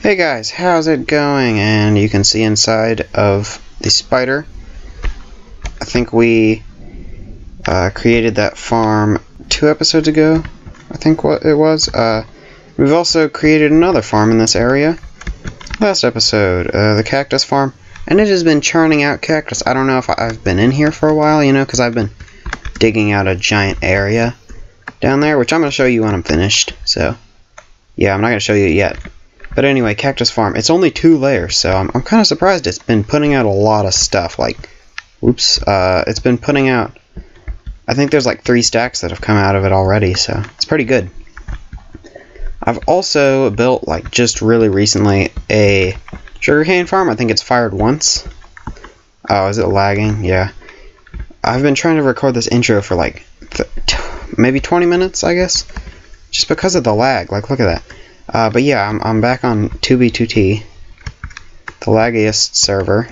Hey guys, how's it going? And you can see inside of the spider. I think we created that farm 2 episodes ago. I think what it was. We've also created another farm in this area. Last episode, the cactus farm, and it has been churning out cactus. I don't know if I've been in here for a while, you know, because I've been digging out a giant area down there, which I'm going to show you when I'm finished. So, yeah, I'm not going to show you it yet. But anyway, cactus farm. It's only 2 layers, so I'm kind of surprised it's been putting out a lot of stuff. Like, whoops, it's been putting out, I think there's like 3 stacks that have come out of it already, so it's pretty good. I've also built, like, just really recently, a sugarcane farm. I think it's fired once. Oh, is it lagging? Yeah. I've been trying to record this intro for like maybe 20 minutes, I guess, just because of the lag. Like, look at that. But yeah, I'm back on 2B2T, the laggiest server.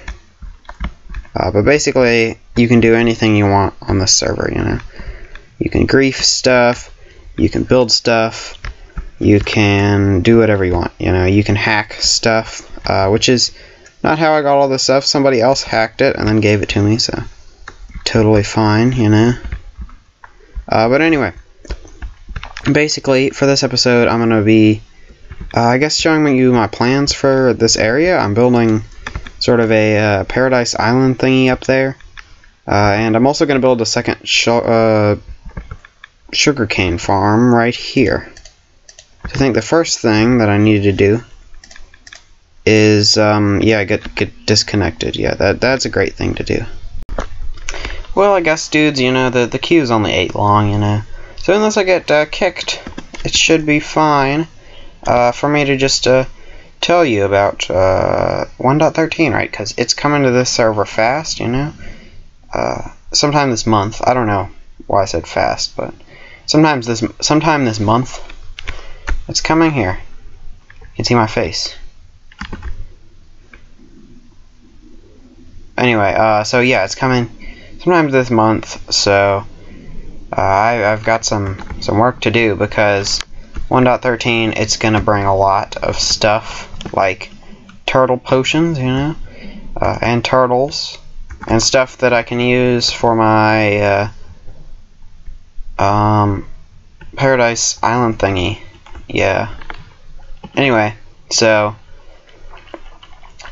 But basically, you can do anything you want on this server, you know. You can grief stuff, you can build stuff, you can do whatever you want, you know. You can hack stuff, which is not how I got all this stuff. Somebody else hacked it and then gave it to me, so totally fine, you know. But anyway, basically, for this episode, I'm going to be I guess showing you my plans for this area. I'm building sort of a paradise island thingy up there. And I'm also going to build a second sugarcane farm right here. So I think the first thing that I need to do is, yeah, get disconnected. Yeah, that's a great thing to do. Well, I guess, dudes, you know, the queue is only 8 long, you know. So unless I get kicked, it should be fine. For me to just tell you about 1.13, right? Because it's coming to this server fast, you know. Sometime this month. I don't know why I said fast, but sometime this month, it's coming here. You can see my face. Anyway, so yeah, it's coming sometime this month. So I've got some work to do because 1.13, it's gonna bring a lot of stuff like turtle potions, you know, and turtles, and stuff that I can use for my paradise island thingy. Yeah. Anyway, so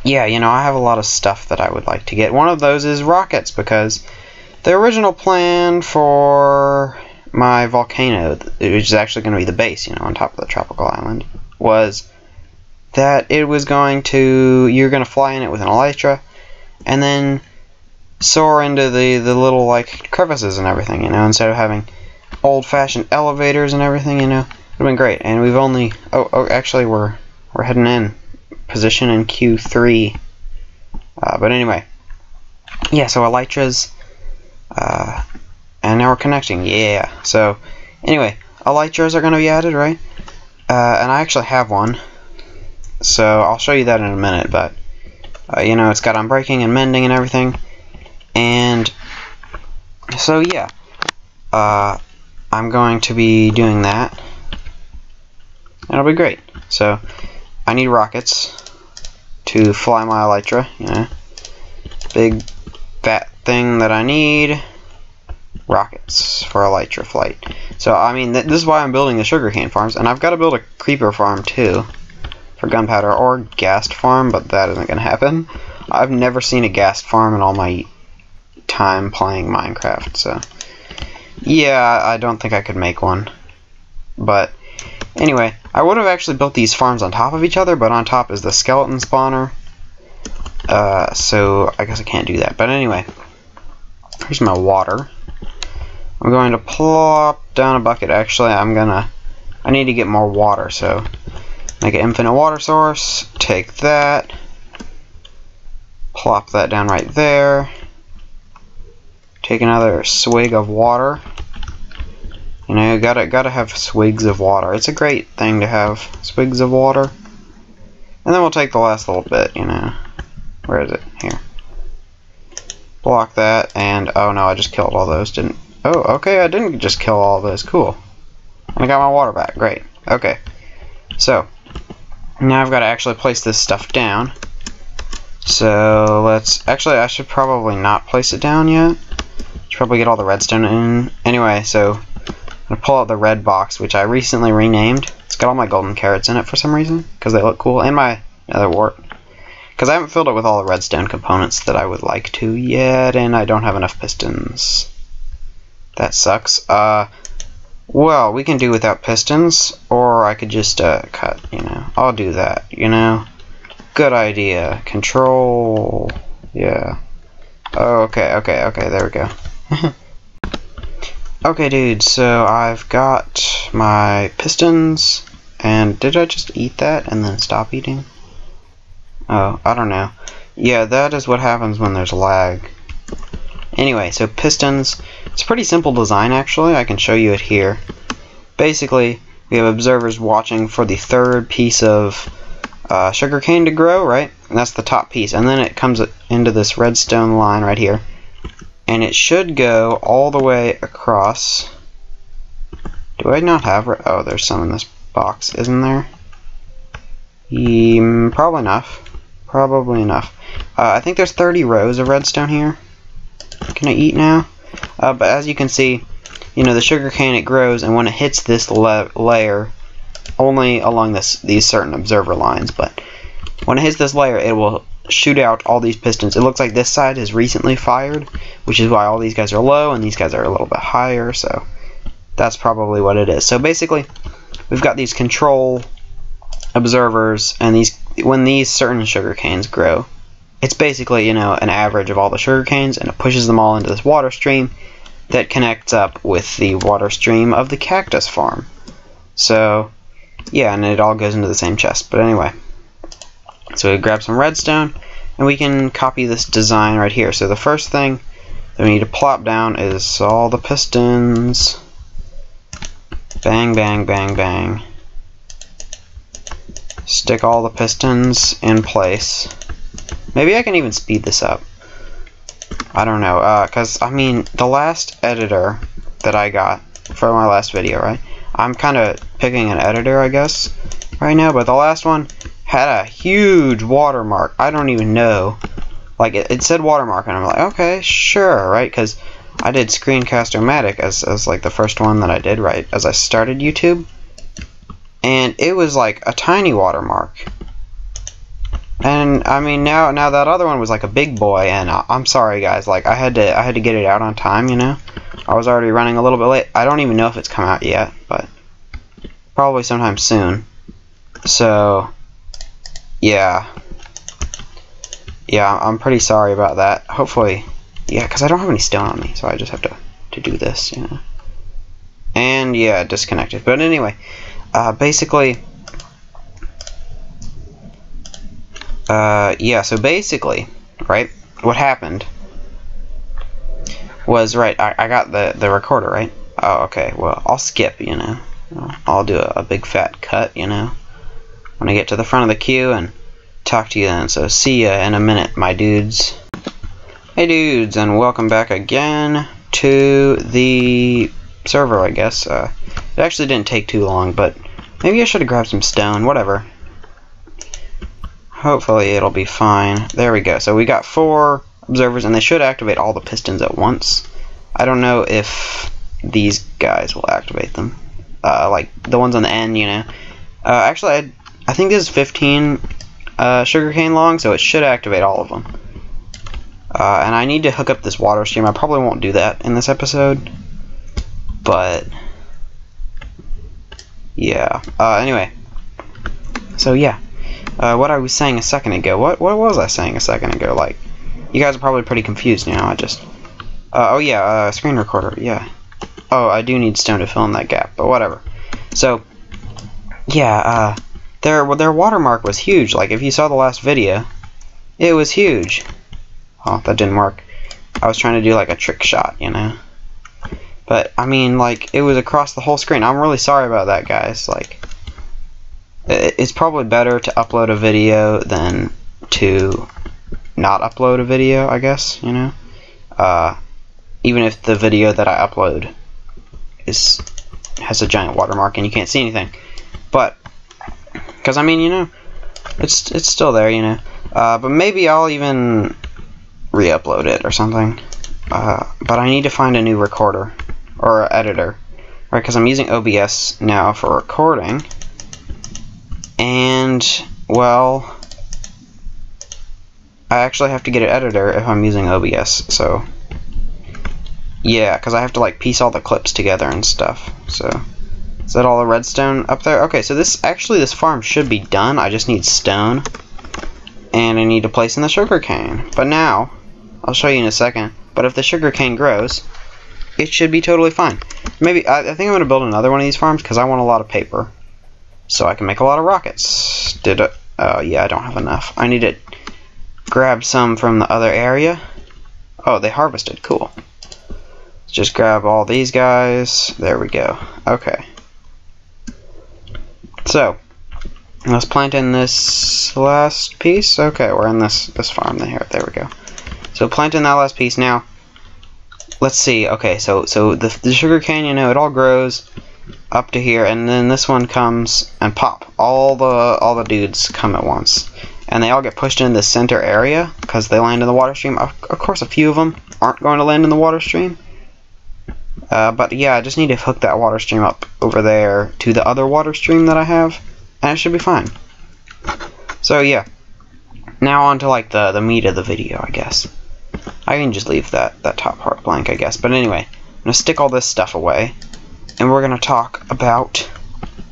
yeah, you know, I have a lot of stuff that I would like to get. One of those is rockets, because the original plan for my volcano, which is actually going to be the base, you know, on top of the tropical island, was that it was going to, you're going to fly in it with an elytra, and then soar into the little, like, crevices and everything, you know, instead of having old-fashioned elevators and everything, you know. It would have been great, and we've only, oh actually, we're heading in, position in Q3, but anyway, yeah, so elytras, and now we're connecting, yeah. So, anyway, elytras are going to be added, right? And I actually have one, so I'll show you that in a minute, but, you know, it's got unbreaking and mending and everything, and so, yeah, I'm going to be doing that, and it'll be great. So, I need rockets to fly my elytra, you know, big, fat thing that I need. Rockets for elytra flight. So, I mean, this is why I'm building the sugarcane farms, and I've got to build a creeper farm too for gunpowder, or ghast farm, but that isn't going to happen. I've never seen a ghast farm in all my time playing Minecraft, so yeah, I don't think I could make one. But anyway, I would have actually built these farms on top of each other, but on top is the skeleton spawner, so I guess I can't do that. But anyway, here's my water. I'm going to plop down a bucket. Actually, I need to get more water, so make an infinite water source, take that, plop that down right there, take another swig of water. You know, gotta have swigs of water. It's a great thing to have swigs of water. And then we'll take the last little bit, you know. Where is it? Here. Block that, and oh no, I just killed all those, didn't. Oh, okay, I didn't just kill all those. Cool. And I got my water back. Great. Okay. So, Now I've got to actually place this stuff down. So let's... Actually, I should probably not place it down yet. Should probably get all the redstone in. Anyway, so I'm going to pull out the red box, which I recently renamed. It's got all my golden carrots in it for some reason, because they look cool, and my nether wart. Because I haven't filled it with all the redstone components that I would like to yet, and I don't have enough pistons. That sucks. Well, we can do without pistons, or I could just cut, you know. I'll do that, you know. Good idea. Control. Yeah. Oh, okay, there we go. Okay, dude, so I've got my pistons, and did I just eat that and then stop eating? Oh, I don't know. Yeah, that is what happens when there's lag. Anyway, so pistons, it's a pretty simple design actually. I can show you it here. Basically, we have observers watching for the third piece of sugarcane to grow, right? And that's the top piece, and then it comes into this redstone line right here. And it should go all the way across. Do I not have... Oh, there's some in this box, isn't there? Probably enough. Probably enough. I think there's 30 rows of redstone here. Can I eat now? But as you can see, you know, the sugarcane, it grows, and when it hits this layer, only along these certain observer lines, but when it hits this layer, it will shoot out all these pistons. It looks like this side is recently fired, which is why all these guys are low and these guys are a little bit higher, so that's probably what it is. So basically, we've got these control observers, and when these certain sugar canes grow, it's basically, you know, an average of all the sugar canes, and it pushes them all into this water stream that connects up with the water stream of the cactus farm. So yeah, and it all goes into the same chest. But anyway, so we grab some redstone, and we can copy this design right here. So the first thing that we need to plop down is all the pistons. Bang, bang, bang, bang. Stick all the pistons in place. Maybe I can even speed this up. I don't know, because, I mean, the last editor that I got for my last video, right? I'm kind of picking an editor, I guess, right now, but the last one had a huge watermark. I don't even know. Like, it said watermark, and I'm like, okay, sure, right? Because I did Screencast-O-Matic as like the first one that I did, right, as I started YouTube. And it was like a tiny watermark. And I mean, now that other one was like a big boy, and I'm sorry guys, like I had to get it out on time, you know. I was already running a little bit late. I don't even know if it's come out yet, but probably sometime soon. So yeah, I'm pretty sorry about that. Hopefully, yeah, because I don't have any stone on me, so I just have to do this, you know. And yeah, disconnected. But anyway, basically. Yeah, so basically, right, what happened was, right, I got the recorder, right? Oh, okay, well, I'll skip, you know. I'll do a big fat cut, you know, when I get to the front of the queue and talk to you then. So see ya in a minute, my dudes. Hey dudes, and welcome back again to the server, I guess. It actually didn't take too long, but maybe I should have grabbed some stone, whatever. Hopefully it'll be fine. There we go. So we got 4 observers, and they should activate all the pistons at once. I don't know if these guys will activate them. Like the ones on the end, you know. Actually, I think this is 15 sugarcane long, so it should activate all of them. And I need to hook up this water stream. I probably won't do that in this episode. But yeah. Anyway. So yeah. What I was saying a second ago. What was I saying a second ago? Like, you guys are probably pretty confused now. I just... oh yeah, screen recorder, yeah. Oh, I do need stone to fill in that gap, but whatever. So, yeah, their watermark was huge. Like, if you saw the last video, it was huge. Oh, that didn't work. I was trying to do, like, a trick shot, you know? But, I mean, like, it was across the whole screen. I'm really sorry about that, guys. Like... It's probably better to upload a video than to not upload a video, I guess, you know? Even if the video that I upload has a giant watermark and you can't see anything. But, because, I mean, you know, It's still there, you know. But maybe I'll even re-upload it or something. But I need to find a new recorder or editor, right? Because I'm using OBS now for recording, and well, I actually have to get an editor if I'm using OBS. So yeah, because I have to like piece all the clips together and stuff. So is that all the redstone up there? Okay, so this farm should be done. I just need stone, and I need to place in the sugarcane. But now I'll show you in a second. But if the sugarcane grows, it should be totally fine. Maybe I think I'm going to build another one of these farms because I want a lot of paper, so I can make a lot of rockets. Yeah, I don't have enough. I need to grab some from the other area. Oh, they harvested. Cool. Let's just grab all these guys. There we go. Okay. So let's plant in this last piece. Okay, we're in this farm here. There we go. So plant in that last piece. Now let's see. Okay, so the sugarcane, you know, it all grows up to here, and then this one comes and pop. All the dudes come at once, and they all get pushed in the center area because they land in the water stream. Of course, a few of them aren't going to land in the water stream. But yeah, I just need to hook that water stream up over there to the other water stream that I have, and it should be fine. So yeah, now on to like the meat of the video, I guess. I can just leave that top part blank, I guess. But anyway, I'm going to stick all this stuff away, and we're going to talk about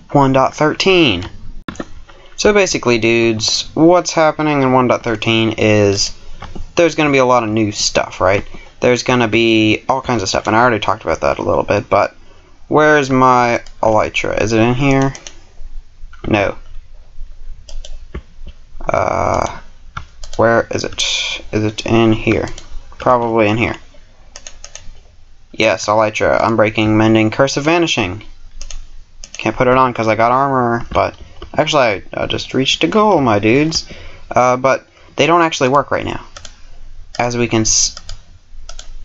1.13. So basically, dudes, what's happening in 1.13 is there's going to be a lot of new stuff, right? There's going to be all kinds of stuff, and I already talked about that a little bit, but where's my elytra? Is it in here? No. Where is it? Is it in here? Probably in here. Yes, elytra. Unbreaking, mending, curse of vanishing. Can't put it on because I got armor, but actually I just reached a goal, my dudes. But they don't actually work right now. As we can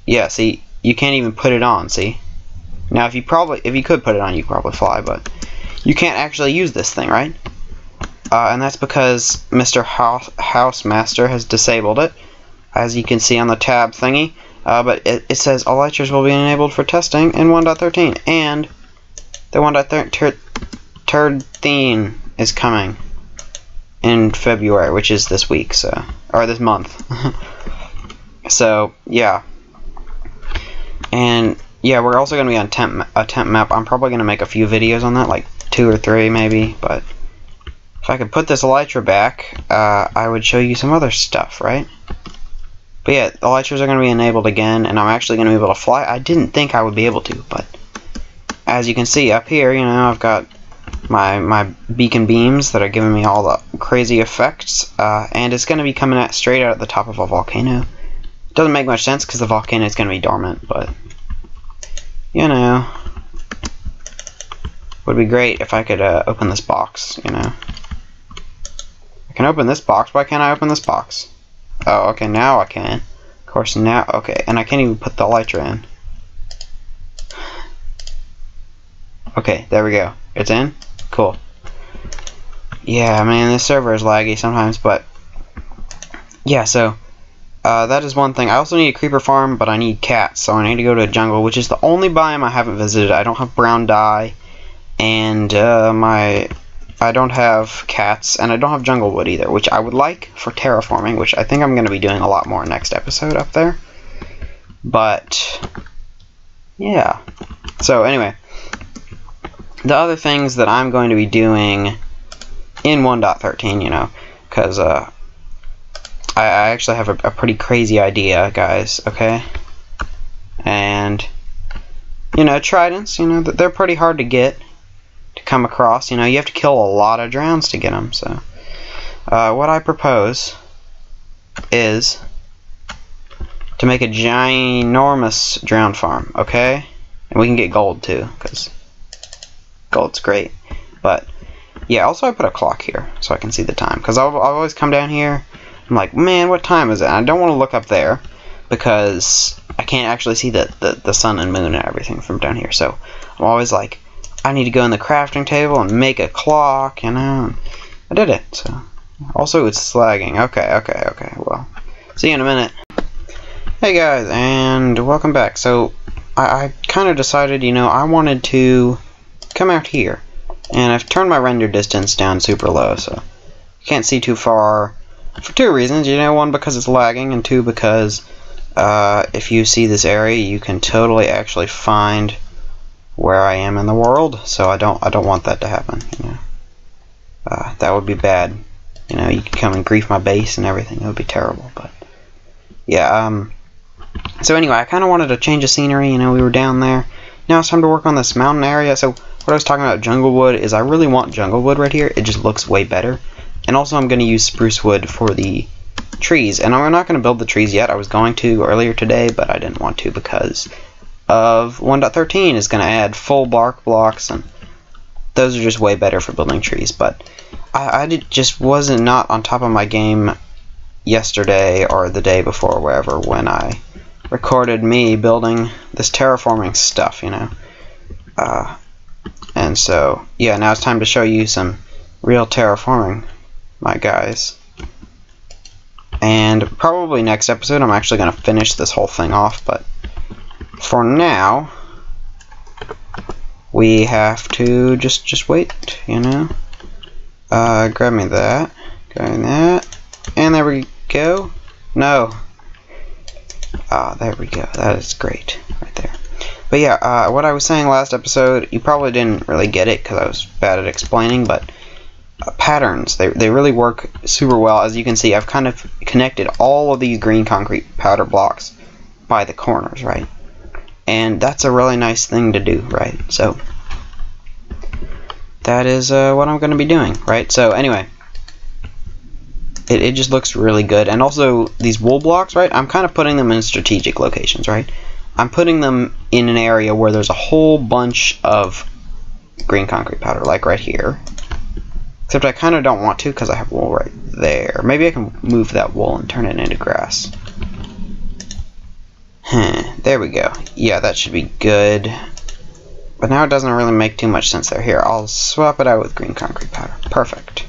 yeah, see, you can't even put it on, see? Now if you could put it on, you could probably fly, but you can't actually use this thing, right? And that's because Mr. Housemaster has disabled it, as you can see on the tab thingy. But it says elytras will be enabled for testing in 1.13, and the 1.13 is coming in February, which is this week, so, or this month. So yeah, and yeah, we're also going to be on a temp map. I'm probably going to make a few videos on that, like 2 or 3 maybe, but if I could put this elytra back, I would show you some other stuff, right? But yeah, the elytras are going to be enabled again, and I'm actually going to be able to fly. I didn't think I would be able to, but as you can see up here, you know, I've got my beacon beams that are giving me all the crazy effects, and it's going to be coming out straight out at the top of a volcano. It doesn't make much sense because the volcano is going to be dormant, but you know, would be great if I could open this box, you know. I can open this box. Why can't I open this box? Oh, okay, now I can. Of course, now, okay, and I can't even put the elytra in. Okay, there we go. It's in? Cool. Yeah, man, this server is laggy sometimes, but yeah, so that is one thing. I also need a creeper farm, but I need cats, so I need to go to a jungle, which is the only biome I haven't visited. I don't have brown dye, and I don't have cats, and I don't have jungle wood either, which I would like for terraforming, which I think I'm going to be doing a lot more next episode up there. But yeah. So anyway, the other things that I'm going to be doing in 1.13, you know, because I actually have a pretty crazy idea, guys, okay? And, you know, tridents, you know, they're pretty hard to get, to come across. You know, you have to kill a lot of drowns to get them, so what I propose is to make a ginormous drown farm, okay? And we can get gold too, because gold's great. But yeah, also I put a clock here so I can see the time, because I'll always come down here, I'm like, man, what time is it? And I don't want to look up there because I can't actually see the sun and moon and everything from down here. So I'm always like, I need to go in the crafting table and make a clock, you know. I did it, so Also, it's slagging. Okay. Well, see you in a minute. Hey guys, and welcome back. So, I kind of decided, you know, I wanted to come out here. And I've turned my render distance down super low, so you can't see too far. For two reasons, you know, one because it's lagging, and two because if you see this area, you can totally actually find where I am in the world. So I don't want that to happen. You know, that would be bad. You know, you could come and grief my base and everything. It would be terrible. But yeah. So anyway, I kind of wanted to change the scenery. You know, we were down there. Now it's time to work on this mountain area. So what I was talking about jungle wood is I really want jungle wood right here. It just looks way better. And also I'm going to use spruce wood for the trees. And I'm not going to build the trees yet. I was going to earlier today, but I didn't want to because of 1.13 is going to add full bark blocks, and those are just way better for building trees. But I just wasn't not on top of my game yesterday or the day before, wherever, when I recorded me building this terraforming stuff, you know. And so, yeah, now it's time to show you some real terraforming, my guys. And probably next episode I'm actually going to finish this whole thing off, but for now we have to just wait, you know. Grab me that, and there we go. No. There we go. That is great right there. But yeah, what I was saying last episode, you probably didn't really get it because I was bad at explaining, but patterns, they really work super well. As you can see, I've kind of connected all of these green concrete powder blocks by the corners, right? And that's a really nice thing to do, right? So that is what I'm going to be doing, right? So anyway, it just looks really good. And also these wool blocks, right? I'm kind of putting them in strategic locations, right? I'm putting them in an area where there's a whole bunch of green concrete powder, like right here. Except I kind of don't want to because I have wool right there. Maybe I can move that wool and turn it into grass. There we go. Yeah, that should be good. But now it doesn't really make too much sense there. Here, I'll swap it out with green concrete powder. Perfect.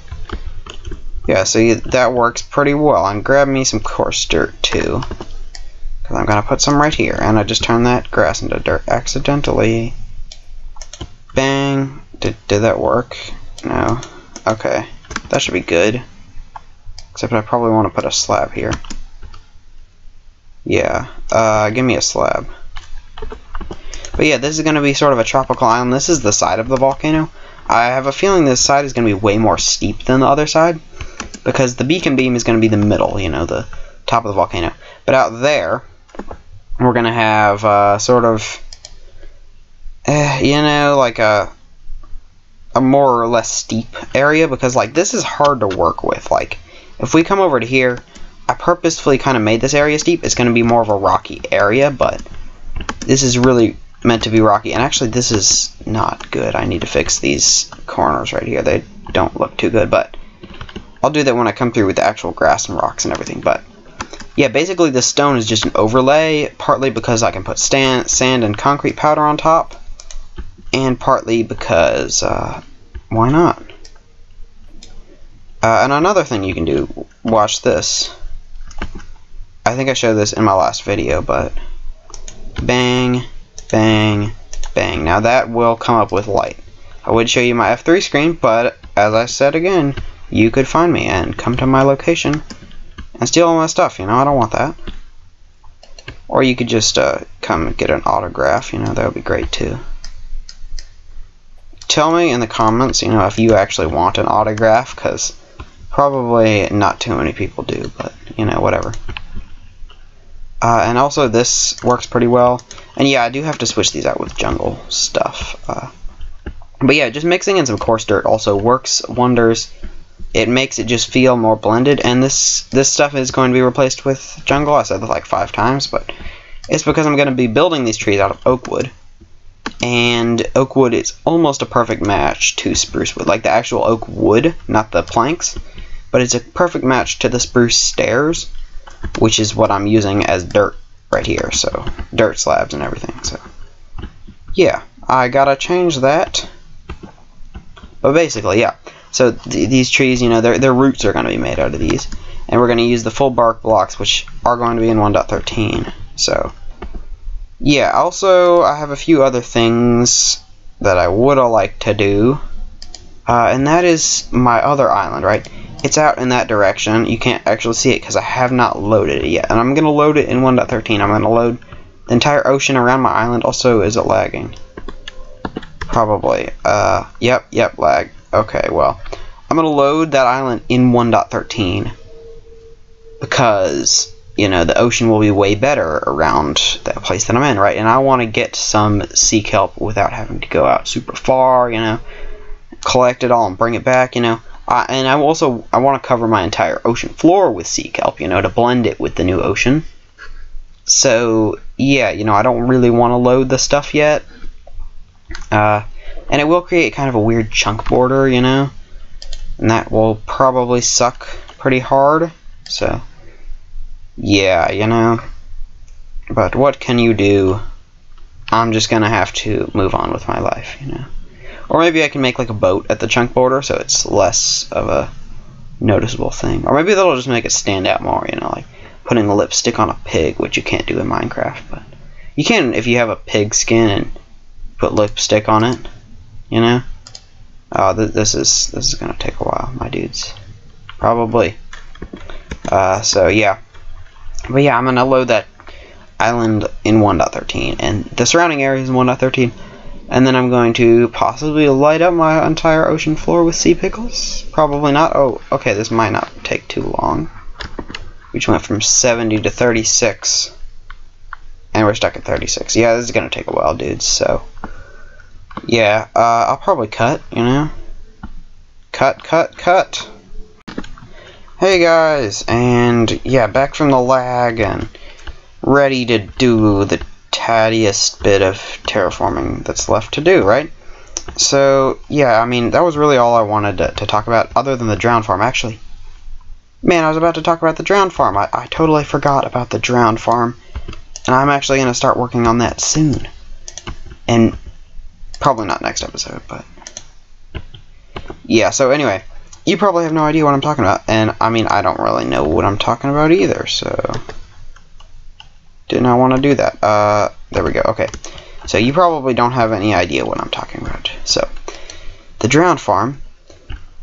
Yeah, so that works pretty well. And grab me some coarse dirt too, because I'm going to put some right here. And I just turned that grass into dirt accidentally. Bang. Did that work? No. Okay. That should be good. Except I probably want to put a slab here. Yeah. Give me a slab. But yeah, this is going to be sort of a tropical island. This is the side of the volcano. I have a feeling this side is going to be way more steep than the other side, because the beacon beam is going to be the middle, you know, the top of the volcano. But out there, we're going to have sort of, you know, like a more or less steep area, because like this is hard to work with. Like if we come over to here, I purposefully kind of made this area steep. It's going to be more of a rocky area, but this is really meant to be rocky. And actually this is not good. I need to fix these corners right here. They don't look too good, but I'll do that when I come through with the actual grass and rocks and everything. But yeah, basically the stone is just an overlay, partly because I can put sand and concrete powder on top, and partly because why not? And another thing you can do, watch this. I think I showed this in my last video, but bang, bang, bang. Now that will come up with light. I would show you my F3 screen, but as I said again, you could find me and come to my location and steal all my stuff. You know, I don't want that. Or you could just come and get an autograph. You know, that would be great too. Tell me in the comments, you know, if you actually want an autograph, because probably not too many people do, but you know, whatever. And also this works pretty well. And yeah, I do have to switch these out with jungle stuff. But yeah, just mixing in some coarse dirt also works wonders. It makes it just feel more blended. And this stuff is going to be replaced with jungle. I said that like 5 times, but it's because I'm going to be building these trees out of oak wood. And oak wood is almost a perfect match to spruce wood. Like the actual oak wood, not the planks. But it's a perfect match to the spruce stairs, which is what I'm using as dirt right here. So dirt slabs and everything. So yeah, I gotta change that. But basically, yeah. So these trees, you know, their roots are going to be made out of these. And we're going to use the full bark blocks, which are going to be in 1.13. So, yeah, also, I have a few other things that I would have liked to do. And that is my other island, right? It's out in that direction. You can't actually see it because I have not loaded it yet. And I'm going to load it in 1.13. I'm going to load the entire ocean around my island. Also, is it lagging? Probably. Yep, lag. Okay, well, I'm going to load that island in 1.13 because, you know, the ocean will be way better around that place that I'm in, right? And I want to get some sea kelp without having to go out super far, you know, collect it all and bring it back, you know. And I want to cover my entire ocean floor with sea kelp, you know, to blend it with the new ocean. So, yeah, you know, I don't really want to load the stuff yet. And it will create kind of a weird chunk border, you know, and that will probably suck pretty hard. So, yeah, you know, but what can you do? I'm just gonna have to move on with my life, you know. Or maybe I can make like a boat at the chunk border so it's less of a noticeable thing. Or maybe that'll just make it stand out more, you know, like putting a lipstick on a pig, which you can't do in Minecraft, but you can if you have a pig skin and put lipstick on it, you know. Oh, this is gonna take a while, my dudes. Probably. So yeah. But yeah, I'm gonna load that island in 1.13 and the surrounding areas in 1.13, and then I'm going to possibly light up my entire ocean floor with sea pickles. Probably not. Oh, okay, this might not take too long. We just went from 70 to 36, and we're stuck at 36. Yeah, this is gonna take a while, dudes. So yeah, I'll probably cut, you know. Cut. Hey guys, and yeah, back from the lag and ready to do the tattiest bit of terraforming that's left to do, right? So, yeah, I mean, that was really all I wanted to talk about, other than the drown farm. Actually, man, I was about to talk about the drown farm. I totally forgot about the drown farm, and I'm actually going to start working on that soon. And probably not next episode, but yeah, so anyway, you probably have no idea what I'm talking about, and I mean, I don't really know what I'm talking about either, so did not want to do that. There we go. Okay, so you probably don't have any idea what I'm talking about. So the drown farm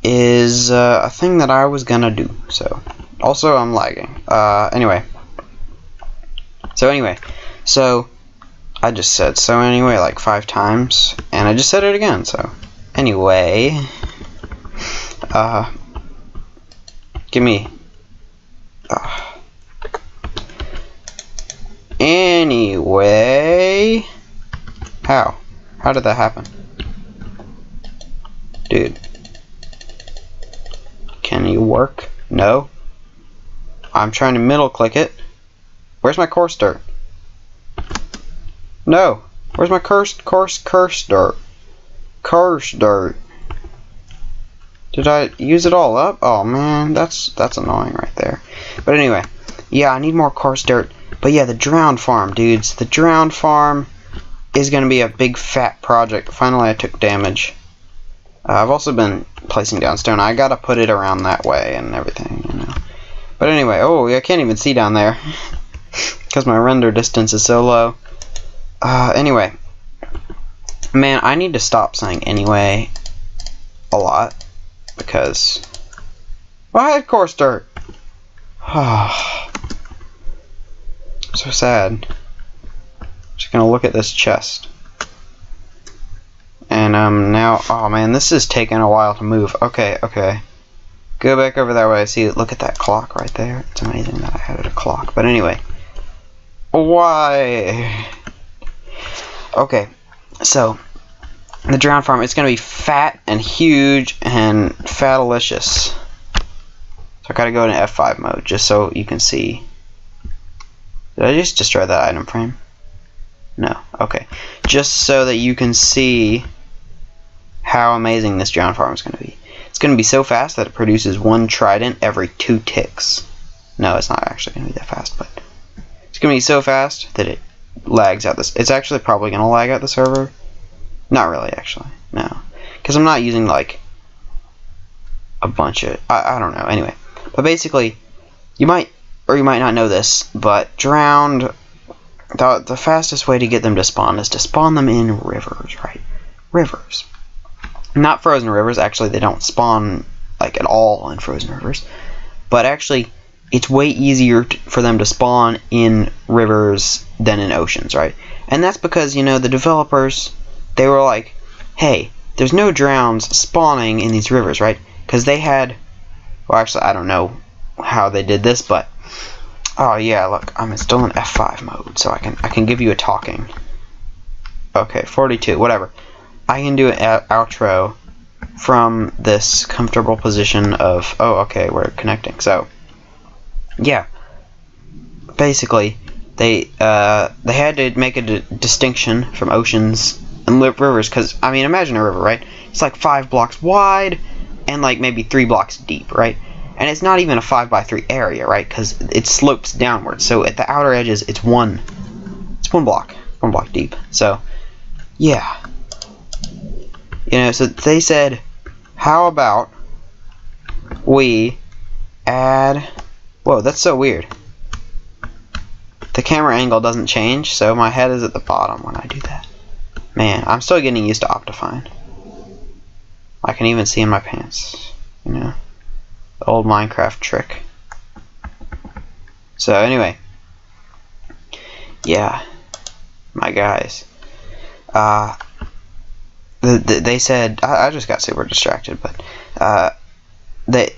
is a thing that I was gonna do. So also I'm lagging. Anyway, so I just said so anyway like 5 times, and I just said it again. So anyway. Give me. Anyway. How did that happen? Dude. Can you work? No. I'm trying to middle click it. Where's my coarse dirt? No. Where's my coarse dirt? Coarse dirt. Did I use it all up? Oh man, that's annoying right there. But anyway, yeah, I need more coarse dirt. But yeah, the drown farm, dudes. The drown farm is going to be a big fat project. Finally, I took damage. I've also been placing down stone. I gotta put it around that way and everything, you know. But anyway, oh, I can't even see down there because my render distance is so low. Anyway, man, I need to stop saying anyway a lot. Because, well, I had coarse dirt. So sad. Just gonna look at this chest. And now, oh man, this is taking a while to move. Okay. Go back over that way. See, look at that clock right there. It's amazing that I had a clock. But anyway, why? Okay, so. The drown farm, it's going to be fat and huge and fatalicious. So I gotta go into F5 mode just so you can see. Did I just destroy that item frame? No. Okay. Just so that you can see how amazing this drown farm is going to be. It's going to be so fast that it produces 1 trident every 2 ticks. No, it's not actually going to be that fast, but it's going to be so fast that it lags out this. It's actually probably going to lag out the server. Not really, actually. No. Because I'm not using, like, a bunch of, I don't know, anyway. But basically, you might, or you might not know this, but drowned, the fastest way to get them to spawn is to spawn them in rivers, right? Rivers. Not frozen rivers, actually they don't spawn like at all in frozen rivers. But actually, it's way easier for them to spawn in rivers than in oceans, right? And that's because, you know, the developers, they were like, hey, there's no drowns spawning in these rivers, right? Because they had, well, actually, I don't know how they did this, but, oh yeah, look, I'm still in F5 mode, so I can give you a talking. Okay, 42, whatever. I can do an outro from this comfortable position of, oh, okay, we're connecting. So, yeah, basically, they had to make a distinction from oceans and rivers, because, I mean, imagine a river, right? It's like 5 blocks wide and like maybe 3 blocks deep, right? And it's not even a 5x3 area, right? Because it slopes downward. So at the outer edges, it's one block deep. So, yeah. You know, so they said, how about we add... Whoa, that's so weird. The camera angle doesn't change, so my head is at the bottom when I do that. Man, I'm still getting used to Optifine. I can even see in my pants, you know. The old Minecraft trick. So anyway. Yeah. My guys. They said, I just got super distracted, but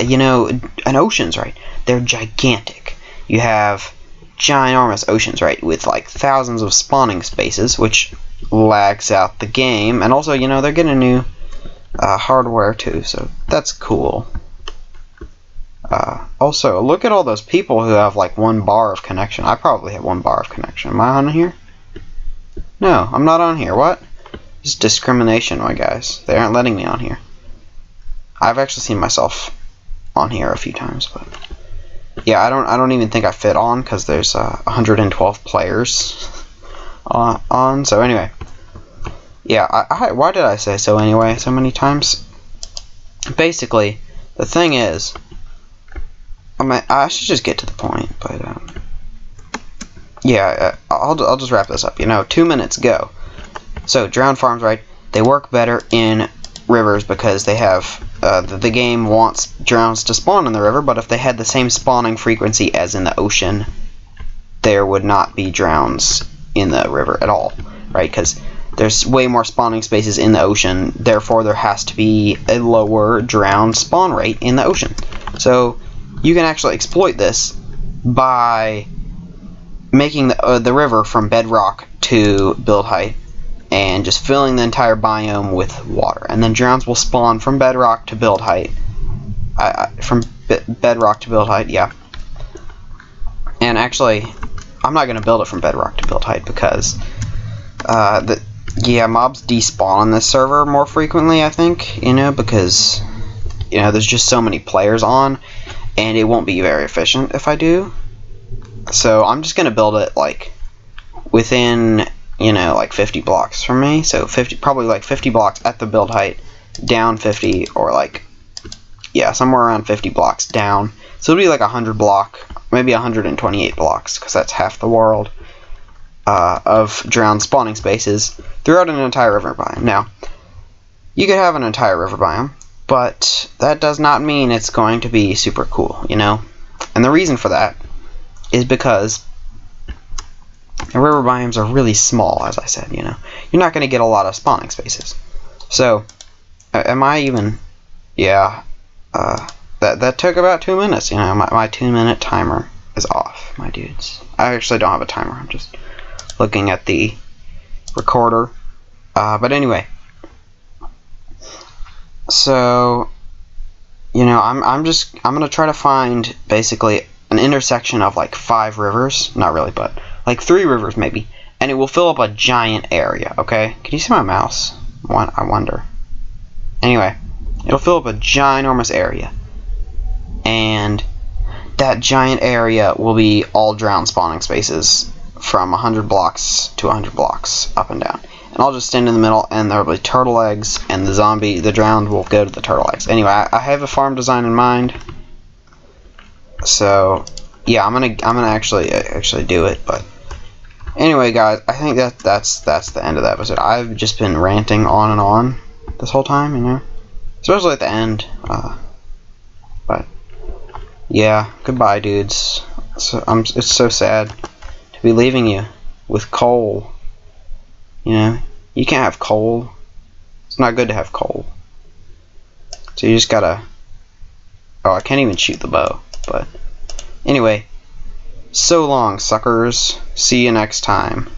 you know, and oceans, right? They're gigantic. You have ginormous oceans, right? With like thousands of spawning spaces, which lags out the game. And also, you know, they're getting new hardware too, so that's cool. Also, look at all those people who have like 1 bar of connection. I probably have 1 bar of connection. Am I on here? No, I'm not on here. What? It's discrimination, my guys. They aren't letting me on here. I've actually seen myself on here a few times, but yeah, I don't even think I fit on because there's 112 players on. So anyway, yeah. Why did I say so anyway so many times? Basically, the thing is, I should just get to the point, but yeah, I'll just wrap this up. You know, 2 minutes go. So drowned farms, right? They work better in rivers because they have the game wants drowns to spawn in the river, but if they had the same spawning frequency as in the ocean, there would not be drowns in the river at all, right? Because there's way more spawning spaces in the ocean, therefore there has to be a lower drown spawn rate in the ocean. So you can actually exploit this by making the river from bedrock to build height and just filling the entire biome with water, and then drowns will spawn from bedrock to build height. Bedrock to build height, yeah. And actually, I'm not going to build it from bedrock to build height because mobs despawn on this server more frequently, I think, you know, because, you know, there's just so many players on, and it won't be very efficient if I do. So I'm just going to build it, like, within, you know, like 50 blocks from me. So probably like 50 blocks at the build height, down 50, or like, yeah, somewhere around 50 blocks down. So it'll be like 100 block, maybe 128 blocks, because that's half the world of drowned spawning spaces throughout an entire river biome. Now, you could have an entire river biome, but that does not mean it's going to be super cool, you know? And the reason for that is because the river biomes are really small, as I said, you know. You're not going to get a lot of spawning spaces. So, am I even... Yeah, that took about 2 minutes, you know. My 2-minute timer is off, my dudes. I actually don't have a timer. I'm just looking at the recorder. But anyway. So, you know, I'm going to try to find, basically, an intersection of, like, 5 rivers. Not really, but... like 3 rivers maybe, and it will fill up a giant area, okay? Can you see my mouse? I wonder. Anyway, it'll fill up a ginormous area, and that giant area will be all drowned spawning spaces from 100 blocks to 100 blocks up and down. and I'll just stand in the middle, and there'll be turtle eggs, and the drowned, will go to the turtle eggs. Anyway, I have a farm design in mind, so yeah, I'm gonna actually do it. But anyway, guys, I think that's the end of the episode. I've just been ranting on and on this whole time, you know, especially at the end. But yeah, goodbye, dudes. It's so sad to be leaving you with coal. You know, you can't have coal. It's not good to have coal. So you just gotta... Oh, I can't even shoot the bow. But anyway, so long, suckers. See you next time.